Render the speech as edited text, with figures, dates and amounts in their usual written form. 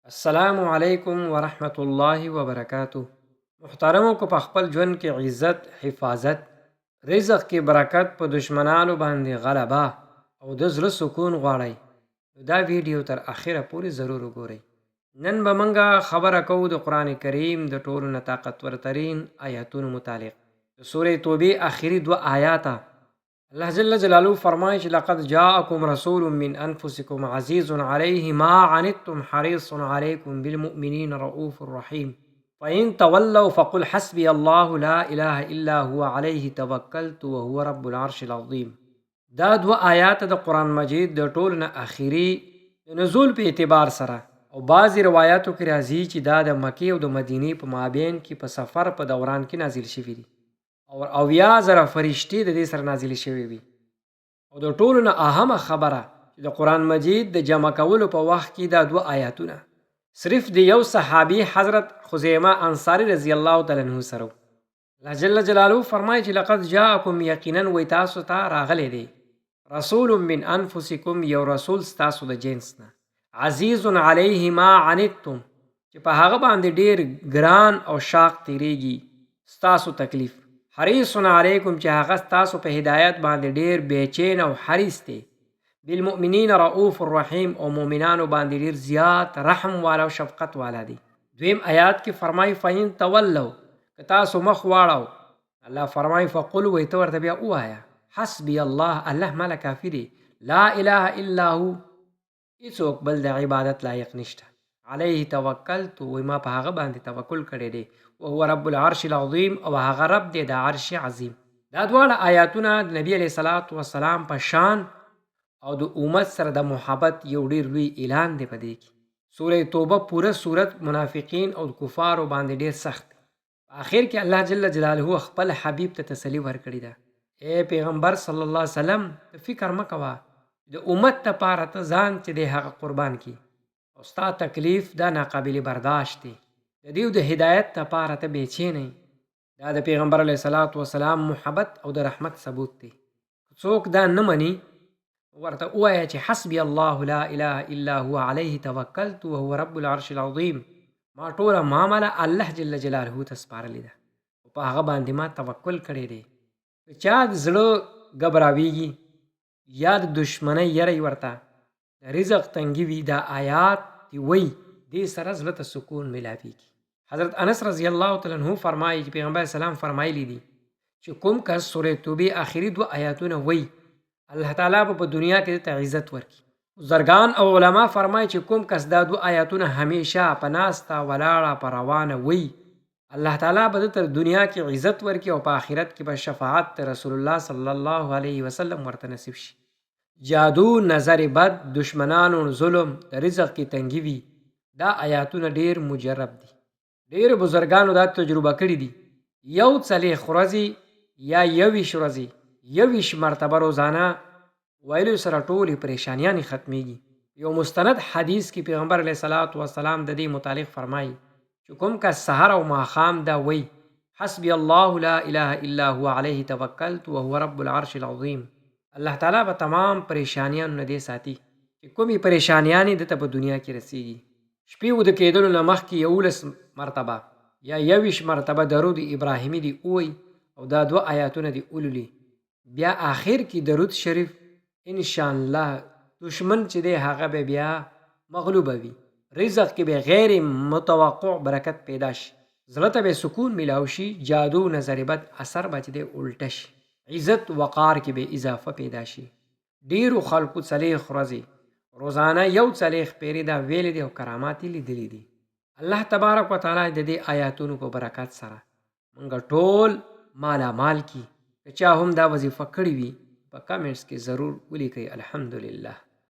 السلام علیکم ورحمت الله وبرکاتہ. محترمو کو په خپل ژوند کې عزت، حفاظت، رزق کې برکت، په دشمنانو باندې غلبه او د زړه سکون غواړئ نو دا ویډیو تر اخره پورې ضرور وګورئ. نن به موږ خبره کوو د قرآن کریم د ټولو نه طاقتورترین آیاتونو متعلق. د سورې توبې آخري 2 آیاته الله جل جلاله فرمایي چې لقد جاءکم رسول من انفسکم عزیز علیه ما عنتم حریص علیکم بالمؤمنین رؤوف رحیم فإن تولوا فقل حسبی الله لا اله الا هو علیه توکلت وهو رب العرش العظیم. دا 2 آیات د قرآن مجید د ټولو نه آخري د نزول په اعتبار سره او بعضې روایاتو کې راځي چې دا د مکې او د مدینې په مابین کې په سفر په دوران کې نازل شوي دي او 90,000 فرشتې د دې سره نازلې شوې وي. او د ټولو نه اهمه خبره چې د قرآن مجید د جمع کولو په وخت کې دا 2 آیاتونه صرف د یو صحابي حضرت خزیمه انصاري رضی الله تعالی عنه سره. الله جل جلاله فرمایي چې لقد جاءکم یقینا وی تاسو ته راغلی دی رسول من انفسکم یو رسول ستاسو د جنس نه عزیز علیه ما عنتم چې په هغه باندې ډیر ګران او شاق تیریږي ستاسو تکلیف، حریص علیکم چې هغه ستاسو په هدایت باندې ډیر بیچین او حریص دی، بالمؤمنین رؤوف الرحیم او مؤمنانو باندې ډیر زیات رحم والا او شفقت والا دی. دویم آیات کې فرمایي فإن تولوا که تاسو مخ واړو الله فرمایي فقل وی ته ورته بیا ووایه حسبی الله الله ماله کافي دی، لا اله الا هو هیڅوک بل د عبادت لایق نشته، علیه توکلت وی ما په هغه باندې توکل کړی دی، وهو رب العرش العظیم او هغه رب دی د عرش عظیم. دا دواړه آیاتونه د نبی علیه الصلاة والسلام په شان او د امت سره د محبت یو ډیر لوی اعلان دی. په دې کې سورې توبه پوره صورت منافقین او کفارو باندې ډیر سخت دی. په آخر کې الله جل جلاله خپل حبیب ته تسلی ورکړې ده، اے پیغمبر صلی الله علیه وسلم ته فکر مه کوه د امت لپاره ته ځان چې دی هغه قربان کی او ستا تکلیف دا ناقابل برداشت دی، د دې د هدایت لپاره ته بیچینه. دا د پیغمبر علیه الصلاة والسلام محبت او د رحمت ثبوت دی. څوک دا نه مني ورته ووایه چې حسبی الله لا اله الا هو علیه توکلت وهو رب العرش العظیم، ما ټوله معامله الله جل جلاله ته سپارلې ده او په هغه باندې ما توکل کړی دی. چا د زړه ګبراویږي یا د دشمنۍ یری ورته د رزق تنګي وي دا آیات دی وی دې سره زړه ته سکون ملاویږي. حضرت انس رضی الله تعالی عنہ فرمایي چې پیغمبر اسلام فرمایلی دي چې کوم کس سورې توبې آخري 2 آیاتونه وی الله تعالی په دنیا کې ته عزت ورکړي. بزرگان او علما فرمایي چې کوم کس دا 2 آیاتونه همیشه په ناسته ولاړه په روانه وی الله تعالی به تر دنیا کې عزت ورکړي او په آخرت کې به شفاعت رسول الله صلی الله علیه وسلم ورته نصیب شي. جادو، نظر بد، دشمنانو ظلم، د رزق کې تنګي وي دا آیاتونه ډیر مجرب دي. ډیر بزرگانو دا تجربه کړي دي. یو 40 ورځې یا 21 ورځې 21 مرتبه روزانه ویلو سره ټولې پریشانیانې ختمیږي. یو مستند حدیث کې پیغمبر علیه الصلاة والسلام د دې متعلق فرمایي چې کوم کس سحر او ماښام دا وی حسبی الله لا اله الا هو علیه توکلت وهو رب العرش العظیم، الله تعالی به تمام پریشانیانو نه دې ساتي چې کومې پریشانیانې دته په دنیا کې رسیږي. شپې وده کېدلو نه مخکې 11 مرتبه یا 21 مرتبه درود ابراهیمي دی ووی او دا 2 آیاتونه دی اولولي. بیا آخر کې درود شریف انشاءالله دشمن چې دی هغه به بیا مغلوب وي، رزق کې به غیر متوقع برکت پیدا شي، زړه ته به سکون ملاو شي، جادو نظر بد اثر به چې دی الټه شي، عزت وقار کې به اضافه پیدا شي. ډیرو خلکو 40 ورځې روزانه یو 40 پیرې دا ویلې دي او کرامات یې لیدلي دي. الله تبارک وتعالی د دې آیاتونو په برکت سره موږ ټول مالا مال کی. که چا هم دا وظیفه کړې وي په کامنټس کې ضرور ولیکئ. الحمدلله.